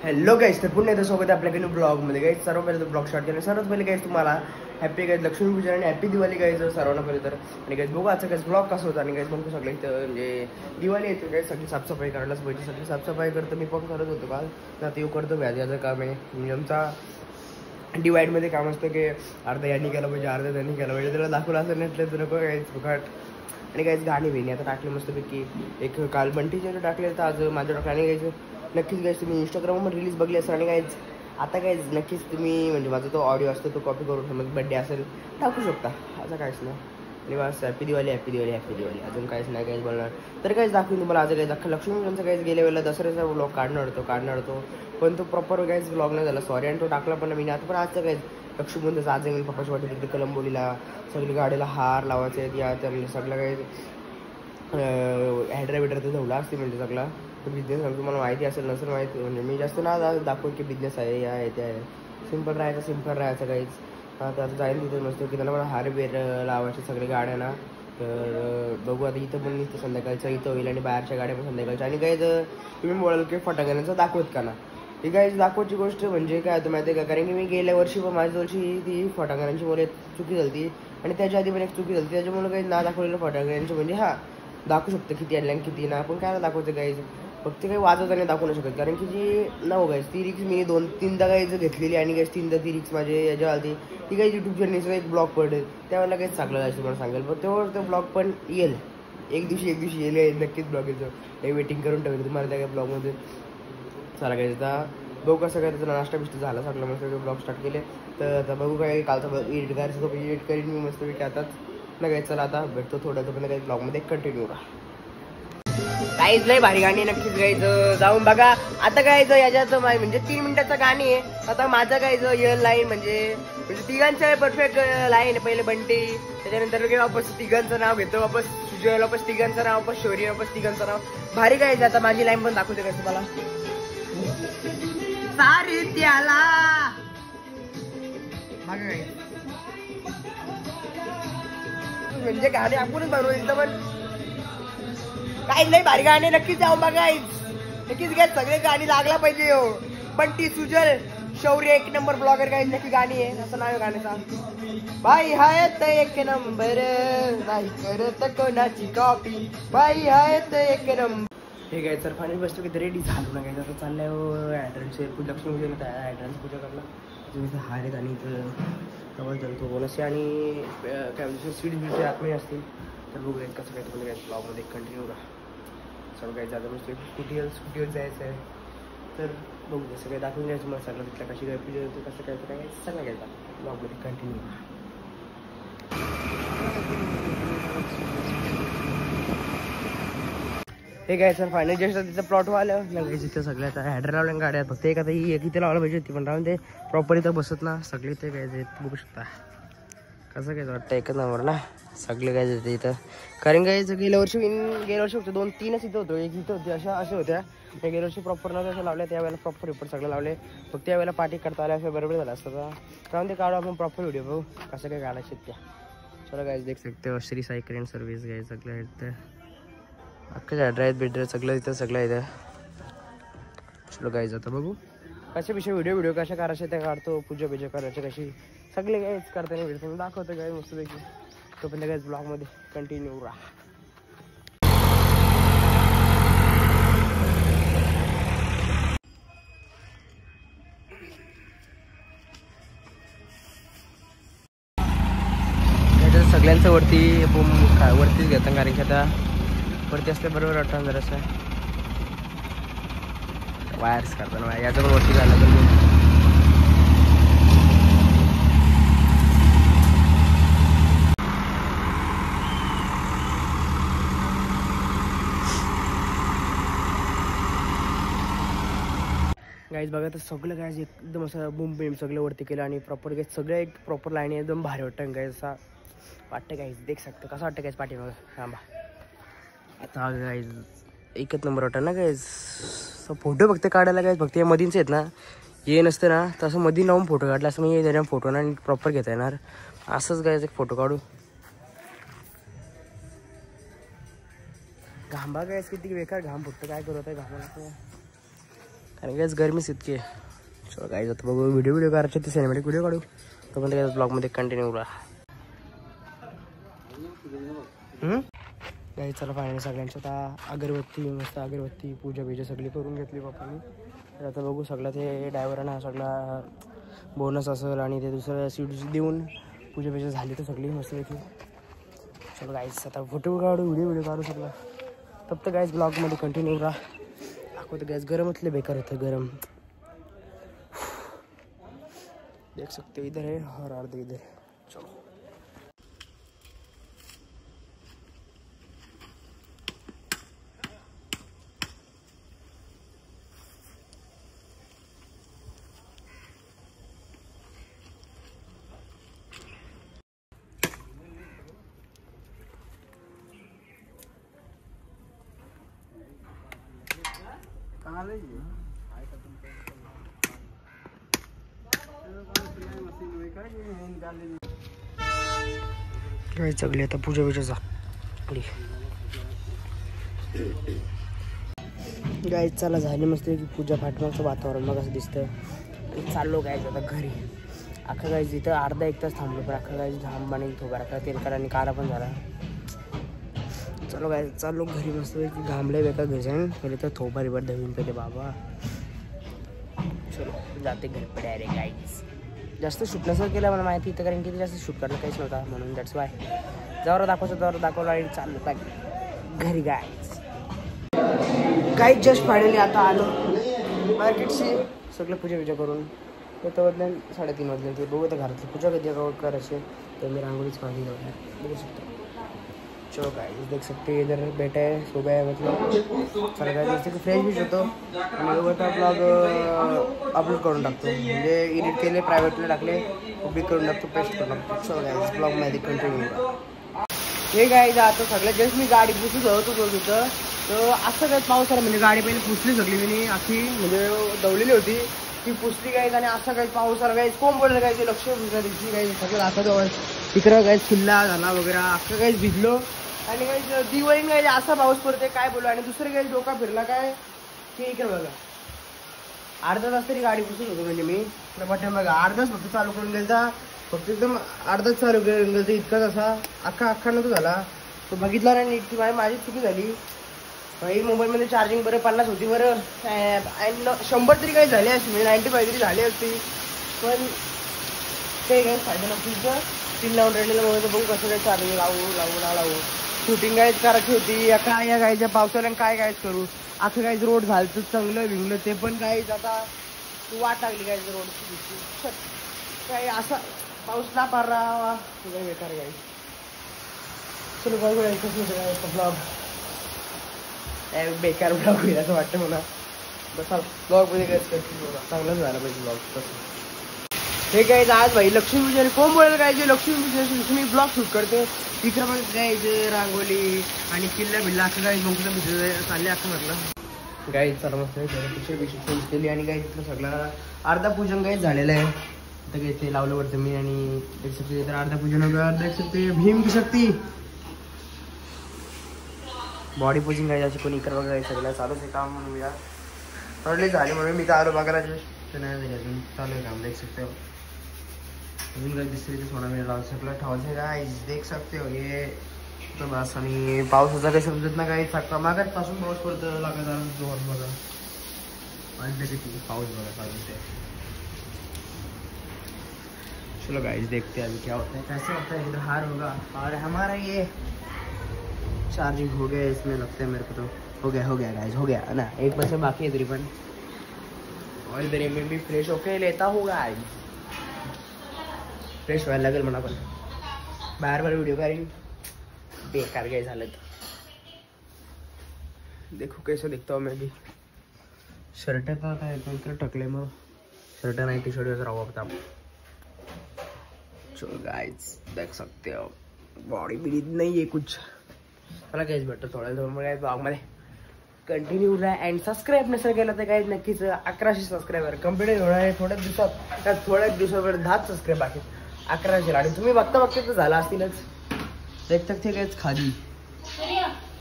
Hello गाईस, तर पुन्हा एकदा सोबत आपल्याकडे ब्लॉगमध्ये गाईस. सर्व पहिले ब्लॉग स्टार्ट केला. सर्वात पहिले गाईस तुम्हाला हॅपी गाईस लक्ष्मीपूजन आणि हॅपी दिवाळी गाईस सर्वांना पहिले तर. आणि गाईस बघू आजचा गाईस ब्लॉग कसा होता. आणि गाईस बघू सगळं इथं म्हणजे दिवाळी येते गाईस, सगळी साफसफाई करायलाच पाहिजे. सगळी साफसफाई करतो मी पण करत होतो काल. आता येऊ करतो व्याजाचं काम आहे. म्हणजे आमचा डिवाईडमध्ये काम असतं की अर्धा यांनी केलं पाहिजे, अर्धा त्यांनी केलं पाहिजे. त्याला दाखवलं असं नसलं तर नको गाईस फुकट. आणि गाईस गाणी बिणी आता टाकले मस्तपैकी. एक काल बंटीचे टाकले तर आज माझ्या टाकल्याने गायचं. नक्कीच गाईस तुम्ही इंस्टाग्रामवर रील्स बघली असेल. आणि गाईज आता गाईज नक्कीच तुम्ही म्हणजे माझा तो ऑडिओ असतो तो कॉपी करून समज बड्डे असेल टाकू शकता. असं काहीच नाही. आणि बस happy Diwali happy Diwali happy Diwali. अजून काहीच नाही काहीच बोलणार. तर काहीच दाखवून तुम्हाला आज काही अख्खा लक्ष्मीपूजनचा काहीच गेल्या वेळेला दसऱ्याचा ब्लॉग काढणार होतो पण तो प्रॉपर काहीच ब्लॉग नाही झाला. सॉरी. आणि तो टाकला पण मी आता. पण आजचं काहीच लक्ष्मीपूजनचं आज मी पप्पाची वाटी तिथे कलंबोलीला सगळी गाडीला हार लावायचे आहेत. या तर सगळं काही हॅड्रा बिड्रा तर ठेवला असते म्हणजे सगळा बिझनेस. तुम्हाला माहिती असेल नसेल माहिती म्हणजे मी जास्त ना दाखवून की बिझनेस आहे या आहे ते आहे. सिम्पल राहायचं काहीच. आता जाईल तिथे मस्त की त्यांना मला हार बेर लावायचे सगळे गाड्यांना. तर बघू आता इथं पण इथं संध्याकाळचं इथं होईल आणि बाहेरच्या गाड्या पण संध्याकाळच्या. आणि काही तुम्ही बोलाल की फटाक्यांचं दाखवत का ना. ही काही दाखवायची गोष्ट म्हणजे काय होतं माहिती आहे का, कारण की मी गेल्या वर्षी पण माझ्या वर्षी ती फटाक्यांची मला चुकी झाली ती. आणि त्याच्या आधी पण एक चुकी झाली. त्याच्यामुळे काही ना दाखवलेलं फटाक्यांची म्हणजे हां दाखवू शकतं किती आणल्या किती ना. आपण काय दाखवतं गाईज फक्त काही वाजवताना दाखवू नाही शकत. कारण की जी नाव गाईज ती रिक्स मी 2-3दा गाईज घेतलेली. आणि गाईज 3दा ती रिक्स माझे याच्या आधी ती काही यूट्यूब जर्नीचं एक ब्लॉग पडेल त्यावेळेला काहीच चांगलं जायचं मला सांगेल. पण तेव्हा तो ब्लॉग पण येईल एक दिवशी येईल नक्कीच ब्लॉग येतो. काही वेटिंग करून ठेवली तुम्हाला त्या काही ब्लॉगमध्ये. चला काय आता बघू कसं काय त्याचा नाश्ता बिष्ट झाला सगळं मस्त ब्लॉग स्टार्ट केले. तर आता बघू काय कालचा एडिट करायचं तो एडिट करीन मी मस्तपैकी आताच. ना काय चला आता भेटतो थोडं पण काही ब्लॉगमध्ये कंटिन्यू राहा. काहीच लय भारी गाणी नक्कीच गायचं जाऊन बघा. आता गायचं याच्याचं म्हणजे 3 मिनिटाचं गाणी आहे. आता माझं गायचं यल लाईन म्हणजे तिघांचं परफेक्ट लाईन. पहिले बंटी त्याच्यानंतर वापस तिघांचं नाव घेतो, वापस सुजय वापस तिघांचं नाव, वापस शौर्य वापस तिघांचं नाव. भारी गायचं. आता माझी लाईन पण दाखवते का तुम्हाला. सारित्याला म्हणजे गाणे आपणच बनवलं पण काही नाही भारी गाणे नक्कीच जाऊ बघा. नक्कीच घ्या सगळे गाणी लागला पाहिजे. हो बंटी सुजल शौर्य 1 नंबर ब्लॉगर काही नक्की गाणी आहे असं नाव गाण्याचा. बाई हाय तर 1 नंबर नाही करत कोणाची कॉपी. बाई हाय तर 1 नंबर. हे काय तर फायनल बसतो की रेडी झालो ना काय आता चाललंय ॲड्रन्सचे लक्ष्मीपूजन होतं. ॲड्रन्स पूजा करला तुम्ही हार आहेत. आणि इथं कवर चालतो बोनस आणि काय म्हणजे स्वीट बिटचे आत्मे असतील. तर बघू कसं काय तुम्हाला काय ब्लॉगमध्ये कंटिन्यू राहा. सगळं काय जातं म्हणजे स्कूटीवर जायचं आहे. तर बघू कसं काय दाखवून द्यायचं मला सगळं तिथलं कशी काय पूजा होतं कसं काय काय सगळं काय ब्लॉगमध्ये कंटिन्यू राहा. हे काय सर फायनल जस्ट तिथं प्लॉट आलं लगेच तिथं सगळ्या आता हॅड्रा लावल्या गाड्या फक्त एक आता ही एक इथे लावलं पाहिजे ती पण राहून ते प्रॉपर इथं बसत ना सगळे ते काय बघू शकता कसं काय वाटतं एकच नंबर ना सगळे काय जाते इथं. कारण काय गेल्या वर्षी होतं 2-3च इथं होतं. एक इथं होती अशा होत्या. गेल्या वर्षी प्रॉपर नव्हतं असं लावल्या त्यावेळेला प्रॉपर रिपोर्ट सगळं लावले. फक्त त्यावेळेला पार्टी करता आल्या असं बरोबर झालं असतं. कारण ते काढू आपण प्रॉपर व्हिडिओ बघू कसं काय काढायचं त्या. चला काय देख सकते श्री साई करेंट सर्व्हिस काय सगळं आहेत अख्खं ड्राईव्ह बिड्राईव्ह सगळं इथं. चलो काय जातं बघू कशा विषय व्हिडिओ कशा करायचे त्या काढतो. पूजा करायचे कशी सगळे काहीच करताना व्हिडिओ दाखवतो काय मस्तपैकी. तो पण काहीच ब्लॉगमध्ये कंटिन्यू राहा. सगळ्यांचं वरतीच घेतात कारण की आता वरती असल्या बरोबर वाटतं जरासं वायर्स करताना याचं पण वरती झालं तर गाईज बघा तर सगळं गाईज एकदम असं बूम बिम सगळं वरती केलं. आणि प्रॉपर गाईज सगळं एक प्रॉपर लाईन एकदम भारी वाटतं गाईज. असा वाटतं गाईज देख शकतं कसं वाटतं गाईज पाठी बघा थांबा. आता गाईज एकच नंबर वाटतं ना गाईज. फोटो फक्त काढायला गाईज फक्त या मधींच आहेत ना हे नसतं ना तसं मधी लावून फोटो काढला असं मी त्याच्या फोटो ना प्रॉपर घेता येणार असंच गाईज एक फोटो काढू. घांबा काय किती बेकार घाम फुटतं, काय करत आहे घामाला कारण कायच गरमीच इतकी आहे. चलो काय जातं बघू, व्हिडिओ करायचे ते सिनेमॅटिक व्हिडिओ काढू तो पण त्या ब्लॉगमध्ये कंटिन्यू राहा. काही चला फायनली सगळ्यांची आता अगरबत्ती मस्त अगरबत्ती पूजा बिजा सगळी करून घेतली पप्पांनी. तर आता बघू सगळं ते ड्रायव्हरांना सगळा बोनस असेल आणि ते दुसरं सीट देऊन पूजा बिजा झाली तर सगळी मस्त येते. चलो गाईज आता फोटो काढू व्हिडिओ काढू सगळं. तब तर गाईज ब्लॉगमध्ये कंटिन्यू राहा. दाखवतो गॅस गरमतले बेकार होतं गरम. देख सकते हो इधर है और आर्ध इधर. चलो काय सगळी आता पूजा बिजा झाली. गाय चला झाली मस्त पूजा पाठवायचं वातावरण मग असं दिसतं. चाललो गायच आता घरी. अख्खा गायच इथं अर्धा एक तास थांबलो पण अख्खा गायच झांब आणि थोबा राखा तेलकट आणि कारा पण झाला. चलो गाय चाललो घरी मस्त घामले बेकार घरी जाईन पहिले तर थोबा रिवर धुवून पहिले बाबा. चलो जाते घर पे डायरेक्ट गाईज. जास्त शूट नसं केलं मला माहिती इथं कारण की ते जास्त शूट करायला काहीच नव्हता म्हणून दॅट्स वाय जवळ दाखवलं आणि चाललं पाहिजे घरी गाईज. गाईज जस्ट फायनली आता आलो मार्केटशी सगळं पूजा बिजा करून तर वाजल्या 3:30 वाजले. ते बघू तर घरातली पूजा कधी करायची तर मी रांगोळीच काढली बघू शकतो. चलो गाइस देख सकते हैं इधर बैठा है सो गया मतलब चला गाइस जैसे की फ्रेश भी होतो आणि वरता ब्लॉग अपलोड करून टाकतो म्हणजे एडिट केले प्रायव्हेटला टाकले पब्लिक करून टाकतो पेस्ट करून टाकतो. चलो गाइस ब्लॉग मध्ये कंटिन्यू. हे गाइस आता सगळं जस्ट मी गाडी पुसत होतो तिथं तर असं काय पाऊस आला म्हणजे गाडी पहिले पुसली सगळी मी अख्खी म्हणजे दवलेली होती ती पुसली गाइस आणि असं काही पाऊस आला गाइस कोण पडलं गाइस लक्ष दिवशी गाइस सगळं दाखवतो तिकडं गाइस किल्ला झाला वगैरे अख्खं गाइस भिजलो आणि काही दिवाळी काही असा पाऊस पडते काय बोलू. आणि दुसरं काही डोका फिरला काय की इकडे बघा अर्धा तास तरी गाडी पुसून होतो म्हणजे मी बटन बघा अर्धाच फक्त चालू करून गेलता फक्त एकदम अर्धाच चालू करून गेलं इतकाच असा अख्खा नव्हता झाला तो बघितला नाही ती माझी चुकी झाली. मोबाईलमध्ये चार्जिंग बरं 50 होती बरं 100 तरी काही झाली असती म्हणजे 95 तरी झाली असती पण काही काही फायदा नव्हतं. 3 लावून राहिलेलं मोबाईल बघू कसं काय चार्जिंग लावू शूटिंग काहीच करायची होती काय या गायच्या पावसाळ्यानं कायच करू अख्खं काहीच रोड झालं चांगलं भिंगलं ते पण काहीच आता वाट लागली काहीच रोड काही असा पाऊस ना पारा बेकार गाई. चलो बघू ब्लॉग बेकार ब्लॉग होईल असं वाटतं मला बसा ब्लॉगमध्ये काय चांगलंच झालं पाहिजे ब्लॉग तसं. हे काय आज भाई लक्ष्मीपूजन कोण बोलेल काय जे लक्ष्मीपूजन मी ब्लॉग शूट करते तिकडं पण काय जे रांगोली आणि किल्ला बिल्ला असं काही लोक चालले असं म्हटलं गाई चला मस्त पिक्चर केली आणि काही तिथलं सगळं अर्धा पूजन काहीच झालेलं आहे. तर काही ते लावलं वाटतं मी आणि देख शकते तर अर्धा पूजन वगैरे देख शकते भीम की शक्ती बॉडी पोजिंग काय जायची कोणी इकडं वगैरे सगळं चालूच आहे काम म्हणून मी थोडे झाले म्हणून मी तर आलो बघायला नाही अजून चालू आहे काम देख सकते हो. अजून काही दिसते तर थोडा वेळ लावू शकला ठेवायचं गाईज देख सकते हो हे तर बस. आणि पावसाचा काही समजत ना काही सकाळ मागात पासून पाऊस पडतो लागत जोर बघा आणि किती पाऊस बघा चालू ते. चलो गाइस देखते हैं अभी क्या होता है कैसे होता है इधर हार होगा और हमारा ये चार्जिंग हो गया इसमें लगता है मेरे को तो हो गया गाइस हो गया ना 1% बाकी है तरी पण और इधर मैं भी फ्रेश होके लेता हूँ गाइस फ्रेश व्हायला लागेल मला पण बाहेर व्हिडिओ करीन बेकार काय झालं देखो कैसे दिखता हूँ मैं भी. शर्ट का काय टकले मग शर्ट नाही टी शर्ट राहू आता. चलो गाइस देख सकते हो बॉडी भी नहीं है कुछ मला काहीच भेटतं थोड्या ब्लॉग मध्ये कंटिन्यू राहा अँड सबस्क्राईब नसेल केलं तर काही नक्कीच 1100 सबस्क्रायबर कम्प्लीट होणार आहे थोड्याच दिवसात. त्या थोड्याच दिवसावर 10 सबस्क्राईब बाकी 1100 आणि तुम्ही बघता तर झाला असतीलच. देख सकते काहीच खाली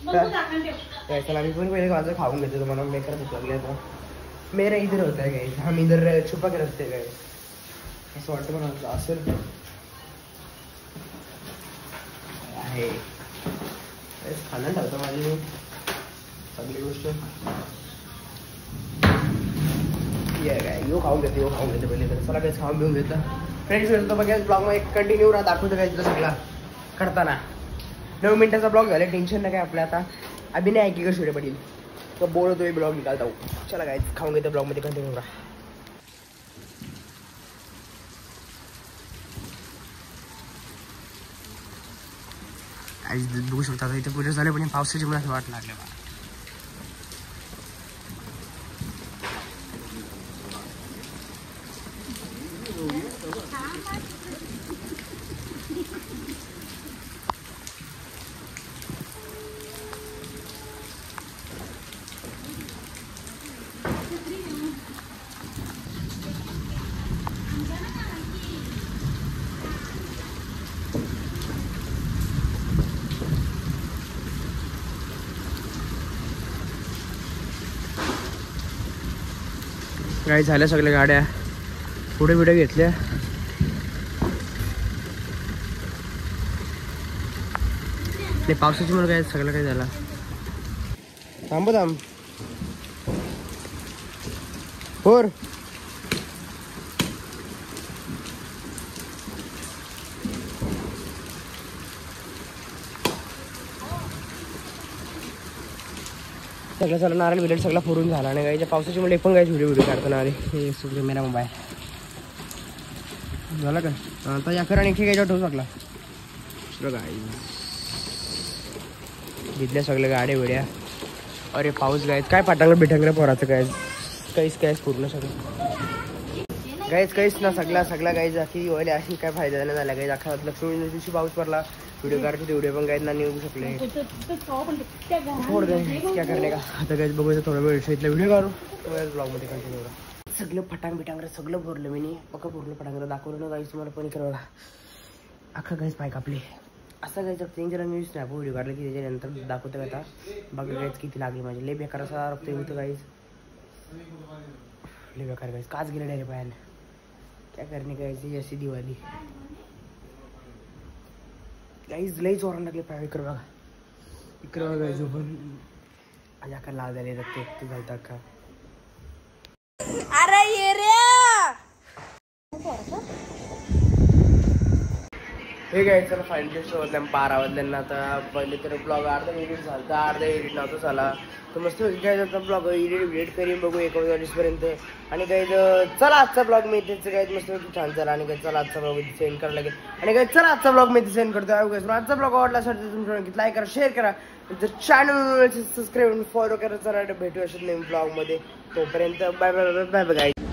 चला मी पण पहिले माझं खाऊन घेतो तुम्हाला मेकर भूक लागली आता मेरा इधर होता है गाइस हम इधर छुपा के रखते गए असं वाटतं मला असेल आहे खाना ठेवतो माझी सगळी गोष्ट यो खाऊन घेते पहिले तर चला काहीच खाऊन घेऊन घेतं फ्रेंड्स मिळतो बघा ब्लॉगमध्ये कंटिन्यू दाखवतो काय तिथं सगळा करताना 9 मिनिटाचा ब्लॉग झाला टेन्शन नाही काय आपल्या आता अभी नाही ऐकी का शिवडे पडील तो बोलतोय ब्लॉग निकालता हूँ चला काय खाऊन घेतो ब्लॉगमध्ये कंटिन्यू राहा आज बघू शकता इथे पूजा झाले पण पावसाची मला वाट लागली बा गाडी झाल्या सगळ्या गाड्या पुढे बिडे घेतल्या ते पावसाची मुळे काय सगळं काय झालं थांब होर सगळं नारळ बिलेट सगळा फोडून झाला आणि गाईच्या पावसाची मुळे पण काही व्हिडिओ काढताना आले हे सुद्धा मेरा मोबाईल झाला का आता या करा आणखी काय ठेवू शकला गाई घेतल्या सगळ्या गाड्या वेड्या अरे पाऊस गायच काय पाटांगलं बिटांगलं पोराचं काय काहीच पूर्ण सगळं काहीच ना सगळा गाईज अखी व्हायला अशी काय फायदा नाही झाला गाईज अख्खा लक्ष्मी दिवशी पाऊस पडला व्हिडिओ काढतो तेवढे पण गाईज ना निघू शकले थोडं काय करणे का आता गाईज बघूया थोडा वेळ इथला व्हिडिओ काढू ब्लॉगमध्ये कंटिन्यू करा सगळं फटांग बिटांगरं सगळं भरलं मी पक्का पूर्ण फटांगरं दाखवलं ना गाईज तुम्हाला पण करावं अख्खा गाईज पाय कापले असं गायचं 3 जणांनी स्नॅप व्हिडिओ काढला की त्याच्यानंतर दाखवतं का आता बघा गाईज किती लागली माझी लय बेकार असा रक्त होतं गाईज लय बेकार गाईज काच गेलं डायरेक्ट पायानं क्या करने का ऐसी ऐसी दिवाली गाइस लई जोरान लागले पाय इकडे बघा गाइस पण आज आका लाल झाले ते घालतात का अरे ये रे हे गाइस चला फायनली शो होतला 12 वाजल्यानं आता पहिले तर ब्लॉग अर्धा एडिट झाला अर्धा एडिट नव्हतं झाला तर मस्त काय जाता ब्लॉग एडिट करीन बघू 19 पर्यंत आणि काय चला आजचा ब्लॉग मी त्याचं काय मस्त छान झाला आणि काय चला आजचा ब्लॉग सेंड करायला लागेल आणि काय चला आजचा ब्लॉग मी सेंड करतो आजचा ब्लॉग आवडला असेल तर तुमच्या लाईक करा शेअर करा जर चॅनल सबस्क्राईब फॉलो करा चला भेटू असेल नवीन ब्लॉगमध्ये तोपर्यंत bye bye bye bye guys